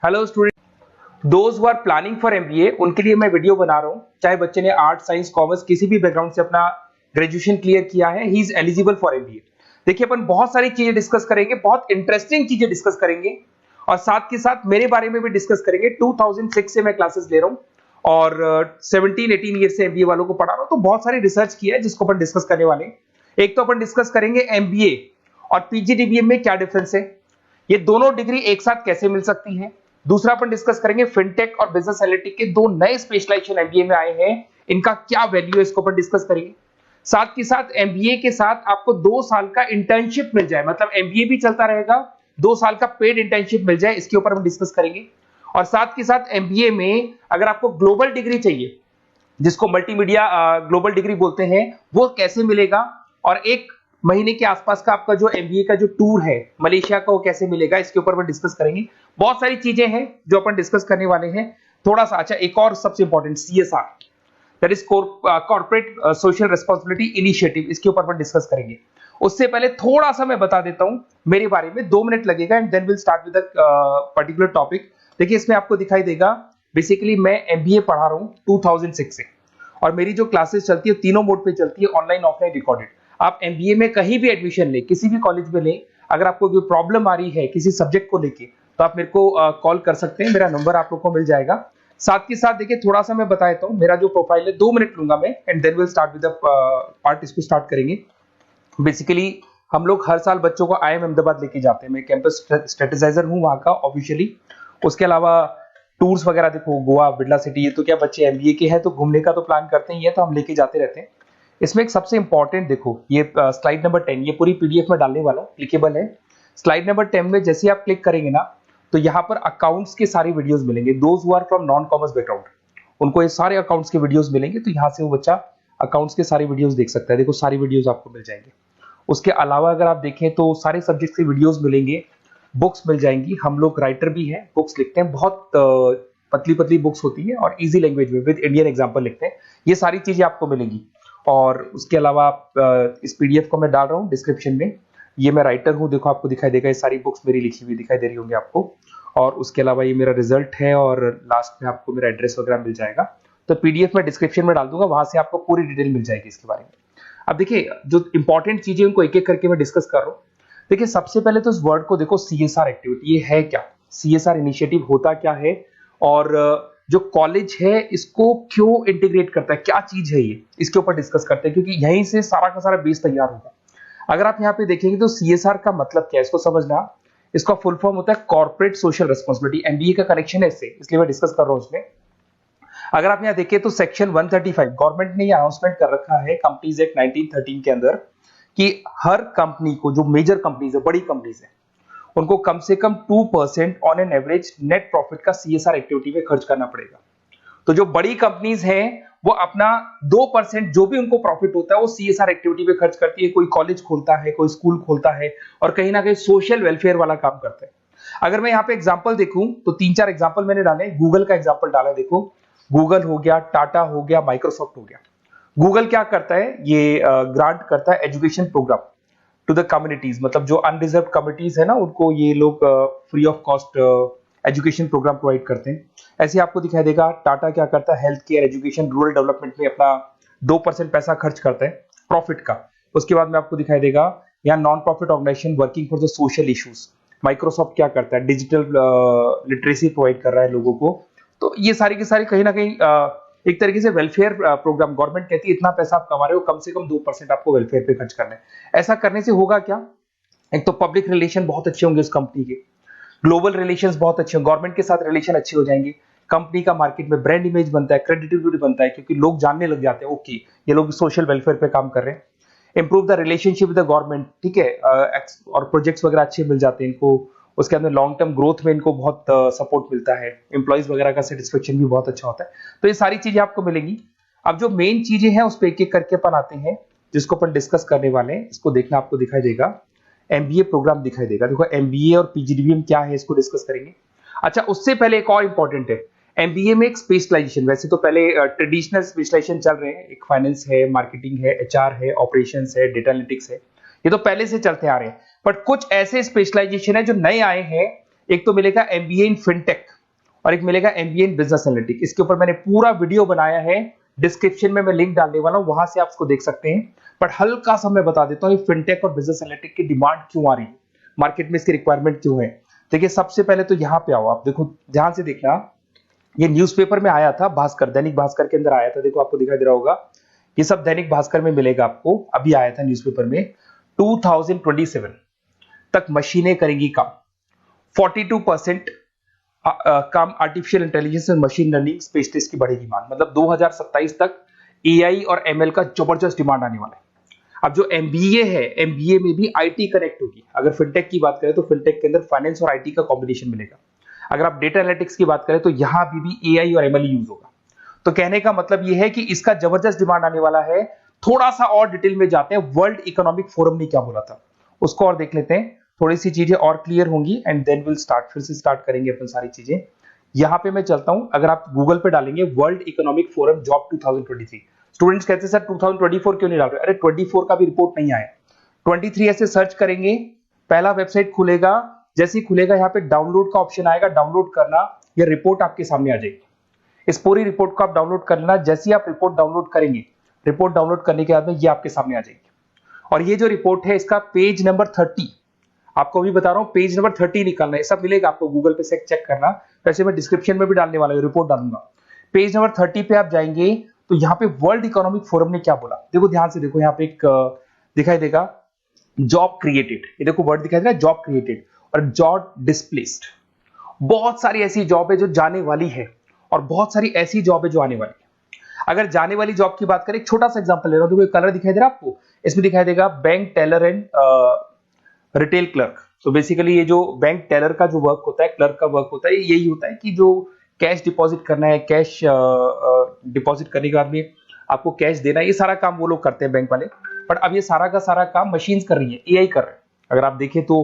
Hello student, those who are planning for MBA उनके लिए मैं वीडियो बना रहा हूं। चाहे बच्चे ने आर्ट, साइंस, कॉमर्स किसी भी बैकग्राउंड से अपना ग्रेजुएशन क्लियर किया है, he is eligible for MBA. देखिए, अपन बहुत सारी चीजें डिस्कस करेंगे, बहुत इंटरेस्टिंग चीजें डिस्कस करेंगे और साथ के साथ मेरे बारे में भी डिस्कस करेंगे। 2006 से मैं क्लासेस ले रहा हूं और 17-18 ईयर से एमबीए वालों को पढ़ा रहा हूं, तो बहुत सारी रिसर्च की है जिसको अपन डिस्कस करने वाले हैं। एक तो अपन डिस्कस करेंगे एमबीए और पीजीडीबीएम में क्या डिफरेंस है, ये दोनों डिग्री एक साथ कैसे मिल सकती है। दूसरा अपन डिस्कस करेंगे फिनटेक और बिजनेस एनालिटिक के दो नए स्पेशलाइजेशन एमबीए में आए हैं, इनका क्या वैल्यू है, इसको अपन डिस्कस करेंगे। साथ के साथ एमबीए के साथ आपको 2 साल का इंटर्नशिप मिल जाए, मतलब एमबीए भी चलता रहेगा, 2 साल का पेड इंटर्नशिप मिल जाए, इसके ऊपर हम डिस्कस करेंगे। और साथ के साथ एमबीए में अगर आपको ग्लोबल डिग्री चाहिए, जिसको मल्टीमीडिया ग्लोबल डिग्री बोलते हैं, वो कैसे मिलेगा, और 1 महीने के आसपास का आपका जो एमबीए का जो टूर है मलेशिया का, वो कैसे मिलेगा, इसके ऊपर हम डिस्कस करेंगे। बहुत सारी चीजें हैं जो अपन डिस्कस करने वाले हैं। थोड़ा सा अच्छा, एक और सबसे important CSR, that is corporate social responsibility initiative, इसके ऊपर अपन डिस्कस करेंगे। उससे पहले थोड़ा सा मैं बता देता हूं मेरे बारे में, 2 मिनट लगेगा and then will start with particular topic. देखिए, इसमें आपको दिखाई देगा बेसिकली मैं एमबीए पढ़ा रहा हूं 2006 से, और मेरी जो क्लासेस चलती है तीनों मोड पे चलती है, ऑनलाइन, ऑफलाइन, रिकॉर्डेड। आप एमबीए में कहीं भी एडमिशन ले, किसी भी कॉलेज में ले, अगर आपको कोई प्रॉब्लम आ रही है किसी सब्जेक्ट को लेके, तो आप मेरे को कॉल कर सकते हैं, मेरा नंबर आप लोग को मिल जाएगा। साथ के साथ देखिए, थोड़ा सा मैं बता देता हूँ मेरा जो प्रोफाइल है, 2 मिनट लूंगा मैं and then will start with the part, इसको स्टार्ट करेंगे। बेसिकली हम लोग हर साल बच्चों को आईएम अहमदाबाद लेके जाते हैं, मैं कैंपस स्ट्रेटेजाइजर हूँ वहाँ का ऑफिशियली। उसके अलावा टूर्स वगैरह, देखो गोवा, बिरला सिटी, ये तो क्या बच्चे एमबीए के हैं तो घूमने का तो प्लान करते ही है, तो हम लेके जाते रहते हैं। इसमें एक सबसे इंपॉर्टेंट देखो, ये स्लाइड नंबर 10, ये पूरी पीडीएफ में डालने वाला हूँ, क्लिकेबल है। स्लाइड नंबर 10 में जैसे आप क्लिक करेंगे ना, तो यहाँ पर अकाउंट्स के सारी वीडियोस मिलेंगे। Those who are from non commerce background, उनको ये सारे अकाउंट्स के वीडियोस मिलेंगे, तो यहाँ से वो बच्चा अकाउंट्स के सारी वीडियोस देख सकता है। देखो, सारी वीडियोस आपको मिल जाएंगे। उसके अलावा अगर आप देखें तो सारे सब्जेक्ट के वीडियोस मिलेंगे, बुक्स मिल जाएंगी। हम लोग राइटर भी हैं, बुक्स लिखते हैं, बहुत पतली पतली बुक्स होती है और इजी लैंग्वेज में विद इंडियन एग्जांपल लिखते हैं। ये सारी चीजें आपको मिलेंगी। और उसके अलावा इस पीडीएफ को मैं डाल रहा हूँ डिस्क्रिप्शन में, ये मैं राइटर हूँ, देखो आपको दिखाई देगा, ये सारी बुक्स मेरी लिखी हुई दिखाई दे रही होंगी आपको। और उसके अलावा ये मेरा रिजल्ट है और लास्ट में आपको मेरा एड्रेस वगैरह मिल जाएगा। तो पीडीएफ में डिस्क्रिप्शन में डाल दूंगा, वहां से आपको पूरी डिटेल मिल जाएगी इसके बारे में। अब देखिए, जो इंपॉर्टेंट चीजें उनको एक एक करके मैं डिस्कस कर रहा हूँ। देखिए, सबसे पहले तो इस वर्ड को देखो, सीएसआर एक्टिविटी, ये है क्या, सीएसआर इनिशिएटिव होता क्या है, और जो कॉलेज है इसको क्यों इंटीग्रेट करता है, क्या चीज है ये, इसके ऊपर डिस्कस करते हैं, क्योंकि यहीं से सारा का सारा बेस तैयार होगा। अगर आप यहाँ पे देखेंगे तो सीएसआर का मतलब क्या है, इसको समझना। इसका फुल फॉर्म होता है कॉर्पोरेट सोशल रिस्पांसिबिलिटी। एमबीए का कनेक्शन है इससे, इसलिए मैं डिस्कस कर रहा हूँ उसमें। अगर आप यहाँ देखिए तो सेक्शन 135 गवर्नमेंट ने अनाउंसमेंट कर रखा है कंपनीज एक्ट 1913 के अंदर, कि हर कंपनी को, जो मेजर कंपनीज है, बड़ी कंपनीज है, उनको कम से कम 2% on an average net profit का सीएसआर एक्टिविटी पे खर्च करना पड़ेगा। तो जो बड़ी कंपनीज हैं वो अपना 2% जो भी उनको प्रॉफिट होता है वो सीएसआर एक्टिविटी पे खर्च करती है। कोई कॉलेज खोलता है, कोई स्कूल खोलता है, और कहीं ना कहीं सोशल वेलफेयर वाला काम करता है। अगर मैं यहाँ पे एग्जांपल देखूं तो 3-4 एग्जांपल मैंने डाले। गूगल का एग्जांपल डाला, देखो गूगल हो गया, टाटा हो गया, माइक्रोसॉफ्ट हो गया। गूगल क्या करता है, ये ग्रांट करता है education program to the communities, मतलब जो अनरिजर्व कम्युनिटीज है ना, उनको ये लोग free of cost education program provide करते हैं। ऐसे आपको दिखाई देगा टाटा क्या करता है, health care, education, rural development में अपना 2% पैसा खर्च करता है प्रॉफिट का। उसके बाद में आपको दिखाई देगा यहाँ non profit organisation working for the social issues. Microsoft क्या करता है, डिजिटल लिटरेसी प्रोवाइड कर रहा है लोगों को। तो ये सारी की सारी कहीं ना कहीं एक तरीके से वेलफेयर प्रोग्राम। गवर्नमेंट कहती है इतना पैसा आप कमा रहे हो, कम से कम 2% आपको वेलफेयर पे खर्च करना है। ऐसा करने से होगा क्या, एक तो पब्लिक रिलेशन बहुत अच्छे होंगे उस कंपनी के, ग्लोबल रिलेशंस बहुत अच्छे होंगे, गवर्नमेंट के साथ रिलेशन अच्छे हो जाएंगे, कंपनी का मार्केट में ब्रांड इमेज बनता है, क्रेडिबिलिटी बनता है, क्योंकि लोग जानने लग जाते हैं ओके ये लोग सोशल वेलफेयर पे काम कर रहे हैं। Improve the relationship with the government, ठीक है, और प्रोजेक्ट्स वगैरह अच्छे मिल जाते हैं इनको। उसके अंदर लॉन्ग टर्म ग्रोथ में इनको बहुत सपोर्ट मिलता है, एम्प्लॉइज वगैरह का सेटिस्फेक्शन भी बहुत अच्छा होता है। तो ये सारी चीजें आपको मिलेंगी। अब जो मेन चीजें हैं उस पर एक एक करके अपन आते हैं, जिसको अपन डिस्कस करने वाले हैं। इसको देखना, आपको दिखाई देगा एमबीए प्रोग्राम दिखाई देगा। देखो एमबीए और पीजीडीबीएम क्या है, इसको डिस्कस करेंगे। अच्छा, उससे पहले एक और इंपॉर्टेंट है, एमबीए में एक स्पेशलाइजेशन, वैसे तो पहले ट्रेडिशनल स्पेशलाइजेशन चल रहे हैं, एक फाइनेंस है, मार्केटिंग है, एचआर है, ऑपरेशंस है, डेटा एनालिटिक्स है, ये तो पहले से चलते आ रहे हैं। बट कुछ ऐसे स्पेशलाइजेशन है जो नए आए हैं, एक तो मिलेगा एमबीए इन फिनटेक और एक मिलेगा एमबीए इन बिजनेस एनालिटिक्स। इसके ऊपर मैंने पूरा वीडियो बनाया है, डिस्क्रिप्शन में मैं लिंक डालने वाला हूं, वहां से आप उसको देख सकते हैं। बट हल्का सा मैं बता देता हूं फिनटेक और बिजनेस एनालिटिक्स की डिमांड क्यों आ रही है, मार्केट में इसकी रिक्वायरमेंट क्यों है। देखिए सबसे पहले तो यहाँ पे आओ, आप देखो ध्यान से देखना, ये न्यूज़पेपर में आया था, भास्कर, दैनिक भास्कर के अंदर आया था। देखो आपको दिखाई दे रहा होगा, ये सब दैनिक भास्कर में मिलेगा आपको, अभी आया था न्यूज़पेपर में। 2027 तक मशीनें करेंगी काम, 42% काम आर्टिफिशियल इंटेलिजेंस और मशीन लर्निंग स्पेशलिस्ट की बढ़ेगी मांग। मतलब 2027 तक एआई और एमएल का जबरदस्त डिमांड आने वाला है। अब जो एमबीए है, एमबीए में भी आईटी कनेक्ट होगी। अगर फिनटेक की बात करें तो फिनटेक के अंदर फाइनेंस और आईटी का कॉम्बिनेशन मिलेगा। अगर आप डेटा एनालिटिक्स की बात करें तो यहां भी एआई और एमएल यूज होगा। तो कहने का मतलब यह है कि इसका जबरदस्त डिमांड आने वाला है। थोड़ा सा और डिटेल में जाते हैं, वर्ल्ड इकोनॉमिक फोरम ने क्या बोला था उसको और देख लेते हैं, थोड़ी सी चीजें और क्लियर होंगी एंड देन विल स्टार्ट, फिर से स्टार्ट करेंगे अपन सारी चीजें। यहां पे मैं चलता हूं, अगर आप गूगल पे डालेंगे world economic forum job 2023, students कहते हैं सर 2024 क्यों नहीं डाल रहे? अरे 24 का भी रिपोर्ट नहीं आया, 23 ऐसे सर्च करेंगे, पहला वेबसाइट खुलेगा, जैसे ही खुलेगा यहाँ पे डाउनलोड का ऑप्शन आएगा, डाउनलोड करना, ये रिपोर्ट आपके सामने आ जाएगी। इस पूरी रिपोर्ट को आप डाउनलोड कर लेना। जैसे ही आप रिपोर्ट डाउनलोड करेंगे, रिपोर्ट डाउनलोड करने के बाद में ये आपके सामने आ जाएगी। और ये जो रिपोर्ट है इसका पेज नंबर 30, आपको भी बता रहा हूं पेज नंबर 30 निकालना है, सब मिलेगा आपको गूगल पे से चेक करना। वैसे मैं डिस्क्रिप्शन में भी डालने वाला हूं, रिपोर्ट डालूंगा। पेज नंबर 30 पे आप जाएंगे तो यहाँ पे वर्ल्ड इकोनॉमिक फोरम ने क्या बोला, देखो ध्यान से देखो, यहाँ पे एक दिखाई देगा जॉब क्रिएटेड, ये देखो वर्ड दिखाई दे रहा है जॉब क्रिएटेड और जॉब डिस्प्लेस्ड। बहुत सारी ऐसी जॉब है जो जाने वाली है और बहुत सारी ऐसी जॉब है जो आने वाली है। अगर जाने वाली जॉब की बात करें, एक छोटा सा एग्जांपल ले रहा हूं, देखो कलर दिखाई दे रहा है आपको, इसमें दिखाई देगा bank teller and retail clerk. So basically ये जो बैंक टेलर का जो वर्क होता है, क्लर्क का वर्क होता है, यही होता है कि जो कैश डिपॉजिट करना है, कैश डिपॉजिट करने के बाद में आपको कैश देना है, ये सारा काम वो लोग करते हैं बैंक वाले। बट अब ये सारा का सारा काम मशीन्स कर रही है, एआई कर रहे हैं। अगर आप देखें तो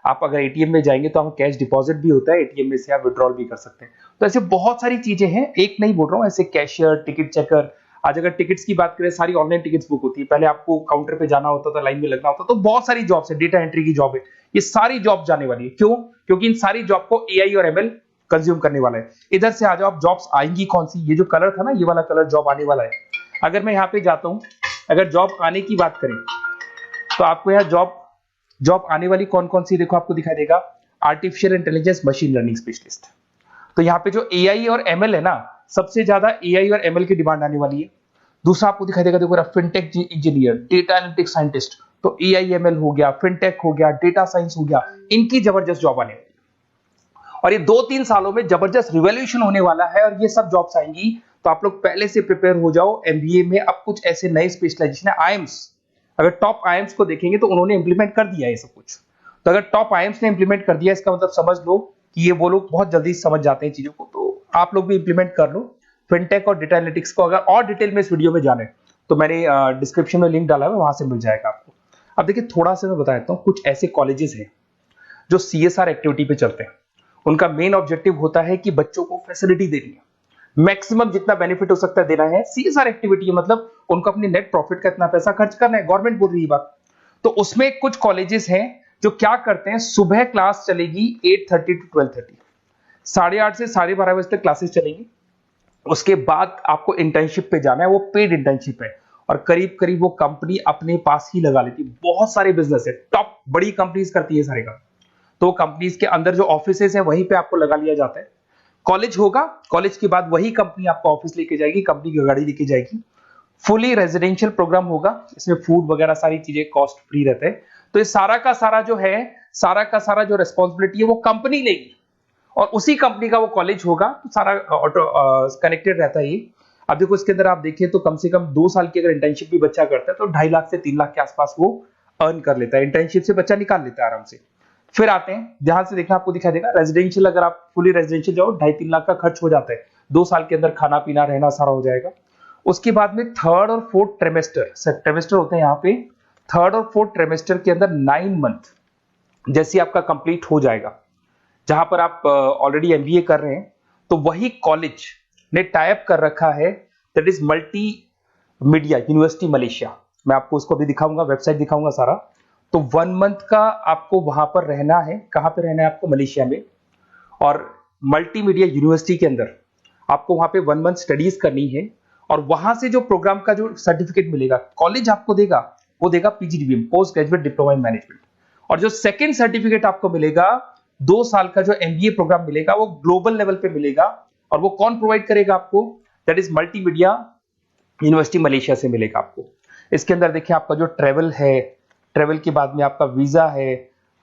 आप अगर एटीएम में जाएंगे तो हम कैश डिपॉजिट भी होता है, एटीएम में से आप विड्रॉल भी कर सकते हैं। तो ऐसे बहुत सारी चीजें हैं, एक नहीं बोल रहा हूँ, ऐसे कैशियर, टिकट चेकर। आज अगर टिकट्स की बात करें, सारी ऑनलाइन टिकट्स बुक होती है, पहले आपको काउंटर पे जाना होता था, लाइन में लगना होता, तो बहुत सारी जॉब्स है, डेटा एंट्री की जॉब है, ये सारी जॉब जाने वाली है। क्यों? क्योंकि इन सारी जॉब को एआई और एमएल कंज्यूम करने वाला है। इधर से आ जाओ, आप जॉब्स आएंगी कौन सी, ये जो कलर था ना, ये वाला कलर जॉब आने वाला है। अगर मैं यहाँ पे जाता हूँ, अगर जॉब आने की बात करें तो आपको यहाँ जॉब आने वाली कौन कौन सी, देखो आपको दिखाई देगा artificial intelligence machine learning specialist. तो यहाँ पे जो एआई और एमएल है ना, सबसे ज्यादा एआई और एमएल की डिमांड आने वाली है। दूसरा आपको दिखाई देगा, देखो fintech engineer, data analytics scientist, तो एआई एमएल हो गया, फिनटेक हो गया, डेटा साइंस हो गया, इनकी जबरदस्त जॉब आने वाली है। और ये 2-3 सालों में जबरदस्त रिवॉल्यूशन होने वाला है और ये सब जॉब्स आएंगी। तो आप लोग पहले से प्रिपेयर हो जाओ। एमबीए में अब कुछ ऐसे नए स्पेशलाइजेशन है, आईएम्स, अगर टॉप आईएम्स को देखेंगे तो उन्होंने इंप्लीमेंट कर दिया है ये सब कुछ। तो अगर टॉप आईएम्स ने इंप्लीमेंट कर दिया, इसका मतलब समझ लो कि ये वो लोग बहुत जल्दी समझ जाते हैं चीजों को, तो आप लोग भी इंप्लीमेंट कर लो फिनटेक और डेटा एनालिटिक्स को। अगर और डिटेल में इस वीडियो में जाने तो मैंने डिस्क्रिप्शन में लिंक डाला है, वहां से मिल जाएगा आपको। अब देखिए थोड़ा सा मैं बता देता हूँ, कुछ ऐसे कॉलेजेस हैं जो सीएसआर एक्टिविटी पे चलते हैं। उनका मेन ऑब्जेक्टिव होता है कि बच्चों को फैसिलिटी देनी है, मैक्सिमम जितना बेनिफिट हो सकता है देना है। सीएसआर एक्टिविटी मतलब उनको अपनी नेट प्रॉफिट का इतना पैसा खर्च करना है, गवर्नमेंट बोल रही है बात। तो उसमें कुछ कॉलेजेस हैं जो क्या करते हैं, सुबह क्लास चलेगी 8:30 to 12:30, 8:30 से 12:30 बजे तक क्लासेस चलेंगी। उसके बाद आपको इंटर्नशिप पे जाना है, वो पेड इंटर्नशिप है और करीब करीब वो कंपनी अपने पास ही लगा लेती है। बहुत सारे बिजनेस है, टॉप बड़ी कंपनीज करती है सारे काम। तो कंपनीज के अंदर जो ऑफिसेज है वहीं पे आपको लगा लिया जाता है। कॉलेज होगा, कॉलेज के बाद वही कंपनी आपको ऑफिस लेके जाएगी, कंपनी की गाड़ी लेके जाएगी। फुली रेजिडेंशियल प्रोग्राम होगा, इसमें फूड वगैरह सारी चीजें कॉस्ट फ्री रहते हैं। तो ये सारा का सारा जो है, सारा का सारा जो रिस्पॉन्सिबिलिटी है वो कंपनी लेगी और उसी कंपनी का वो कॉलेज होगा। तो सारा ऑटो कनेक्टेड रहता है ये। अब देखो इसके अंदर आप देखें तो कम से कम 2 साल की अगर इंटर्नशिप भी बच्चा करता है तो 2.5 लाख से 3 लाख के आसपास वो अर्न कर लेता है, इंटर्नशिप से बच्चा निकाल लेता है आराम से। फिर आते हैं, ध्यान से देखना, आपको दिखाई देगा रेजिडेंशियल, अगर आप फुली रेजिडेंशियल जाओ 2.5-3 लाख का खर्च हो जाता है। 2 साल के अंदर खाना पीना रहना सारा हो जाएगा। उसके बाद में थर्ड और फोर्थ ट्रेमेस्टर होते हैं यहाँ पे। थर्ड और फोर्थ ट्रेमेस्टर के अंदर 9 मंथ जैसे आपका कंप्लीट हो जाएगा, जहां पर आप ऑलरेडी एमबीए कर रहे हैं, तो वही कॉलेज ने टाइप कर रखा है, that is multi media university Malaysia. मैं आपको उसको भी दिखाऊंगा, वेबसाइट दिखाऊंगा सारा। तो 1 मंथ का आपको वहां पर रहना है। कहां पे रहना है आपको? मलेशिया में। और मल्टीमीडिया यूनिवर्सिटी के अंदर आपको वहां पे 1 मंथ स्टडीज करनी है और वहां से जो प्रोग्राम का जो सर्टिफिकेट मिलेगा कॉलेज आपको देगा, वो देगा PGDBM, post graduate diploma in management. और जो सेकंड सर्टिफिकेट आपको मिलेगा 2 साल का जो एमबीए प्रोग्राम मिलेगा वो ग्लोबल लेवल पे मिलेगा। और वो कौन प्रोवाइड करेगा आपको? That is multimedia university Malaysia से मिलेगा आपको। इसके अंदर देखिए आपका जो ट्रेवल है, ट्रेवल के बाद में आपका वीजा है,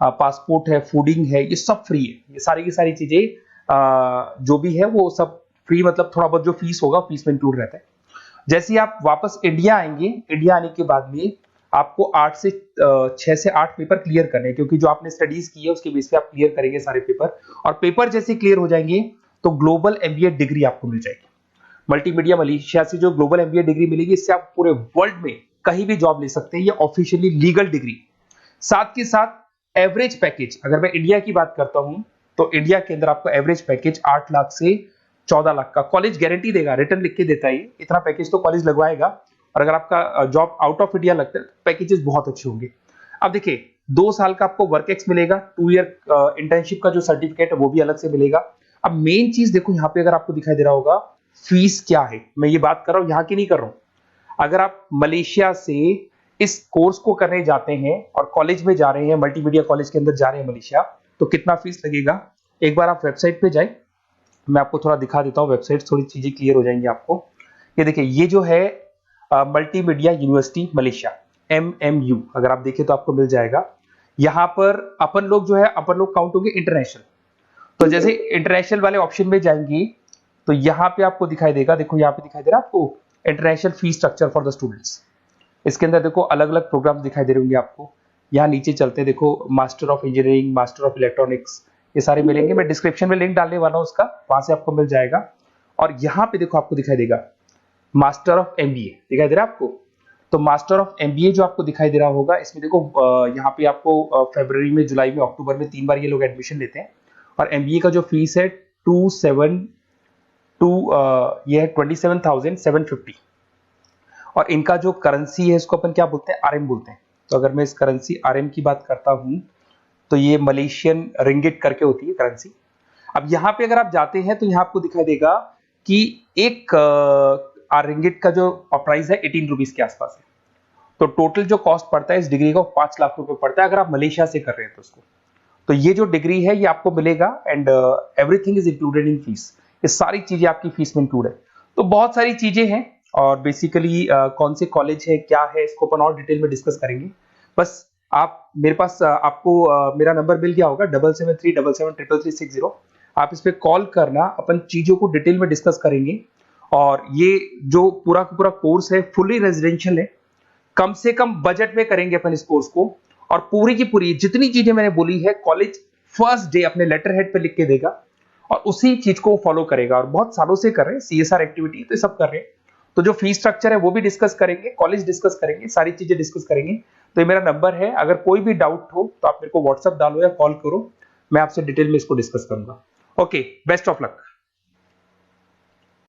पासपोर्ट है, फूडिंग है, ये सब फ्री है। ये सारी की सारी चीजें जो भी है वो सब फ्री, मतलब थोड़ा बहुत जो फीस होगा फीस में इंक्लूड रहता है। जैसे ही आप वापस इंडिया आएंगे, इंडिया आने के बाद में आपको 6 से 8 पेपर क्लियर करने हैं, क्योंकि जो आपने स्टडीज की है उसके बेस पे आप क्लियर करेंगे सारे पेपर। और पेपर जैसे क्लियर हो जाएंगे तो ग्लोबल एमबीए डिग्री आपको मिल जाएगी। मल्टीमीडिया मलेशिया से जो ग्लोबल एमबीए डिग्री मिलेगी, इससे आप पूरे वर्ल्ड में कहीं भी जॉब ले सकते हैं। ये ऑफिशियली लीगल डिग्री। साथ के साथ एवरेज पैकेज, अगर मैं इंडिया की बात करता हूं तो इंडिया के अंदर आपको एवरेज पैकेज 8 लाख से 14 लाख का कॉलेज गारंटी देगा, रिटर्न लिख के देता है। इतना पैकेज तो कॉलेज लगवाएगा। और अगर आपका जॉब आउट ऑफ इंडिया लगता है तो पैकेजेस बहुत अच्छे होंगे। अब देखिए 2 साल का आपको वर्क एक्स मिलेगा, 2 ईयर इंटर्नशिप का जो सर्टिफिकेट है वो भी अलग से मिलेगा। अब मेन चीज देखो यहाँ पे, अगर आपको दिखाई दे रहा होगा फीस क्या है, मैं ये बात कर रहा हूँ यहाँ की नहीं कर रहा हूँ। अगर आप मलेशिया से इस कोर्स को करने जाते हैं और कॉलेज में जा रहे हैं, मल्टीमीडिया कॉलेज के अंदर जा रहे हैं मलेशिया, तो कितना फीस लगेगा? एक बार आप वेबसाइट पे जाए, मैं आपको थोड़ा दिखा देता हूँ, वेबसाइट थोड़ी चीजें क्लियर हो जाएंगी आपको। ये देखिए, ये जो है मल्टीमीडिया यूनिवर्सिटी मलेशिया, MMU, अगर आप देखें तो आपको मिल जाएगा। यहाँ पर अपन लोग जो है, अपन लोग काउंट होंगे इंटरनेशनल। तो जैसे इंटरनेशनल वाले ऑप्शन में जाएंगे तो यहाँ पे आपको दिखाई देगा, देखो यहाँ पे दिखाई दे रहा है आपको international fee structure for the students. इसके अंदर देखो अलग अलग प्रोग्राम्स दिखाई दे रहे होंगे आपको। यहाँ नीचे चलते हैं, देखो master of engineering, master of electronics, ये सारे मिलेंगे। मैं डिस्क्रिप्शन में लिंक डालने वाला हूँ उसका, वहां से आपको मिल जाएगा। और यहाँ पे देखो आपको दिखाई देगा मास्टर ऑफ एमबीए, दिखाई दे रहा है आपको। तो मास्टर ऑफ एमबीए जो आपको दिखाई दे रहा होगा, इसमें देखो यहाँ पे आपको फरवरी में, जुलाई में, अक्टूबर में 3 बार ये लोग एडमिशन लेते हैं। और एमबीए का जो फीस है 27,750। और इनका जो करेंसी है इसको अपन क्या बोलते हैं? आरएम बोलते हैं। तो अगर मैं इस करेंसी आरएम की बात करता हूं तो ये मलेशियन रिंगिट करके होती है करेंसी। अब यहाँ पे अगर आप जाते हैं तो यहाँ आपको दिखाई देगा कि एक रिंगिट का जो प्राइस है 18 रुपीज के आसपास है। तो टोटल जो कॉस्ट पड़ता है इस डिग्री का 5 लाख रुपए पड़ता है, अगर आप मलेशिया से कर रहे हैं तो उसको। तो ये जो डिग्री है ये आपको मिलेगा and everything is included in fees. ये सारी चीजें आपकी फीस में इंक्लूड है। तो बहुत सारी चीजें हैं और बेसिकली कौन से कॉलेज है, क्या है, इसको अपन और डिटेल में डिस्कस करेंगे। बस आप मेरे पास आपको मेरा नंबर मिल गया होगा 7737733360। आप इस पे कॉल करना, अपन चीजों को डिटेल में डिस्कस करेंगे। और ये जो पूरा का पूरा कोर्स है फुली रेजिडेंशियल है, कम से कम बजट में करेंगे अपन इस कोर्स को। और पूरी की पूरी जितनी चीजें मैंने बोली है कॉलेज फर्स्ट डे अपने लेटर हेड पे लिख के देगा और उसी चीज को फॉलो करेगा। और बहुत सालों से कर रहे हैं, CSR एक्टिविटी तो सब कर रहे हैं। तो जो फीस स्ट्रक्चर है वो भी डिस्कस करेंगे, कॉलेज डिस्कस करेंगे, सारी चीजें डिस्कस करेंगे। तो ये मेरा नंबर है, अगर कोई भी डाउट हो तो आप मेरे को व्हाट्सएप डालो या कॉल करो, मैं आपसे डिटेल में इसको डिस्कस करूंगा। Okay, best of luck.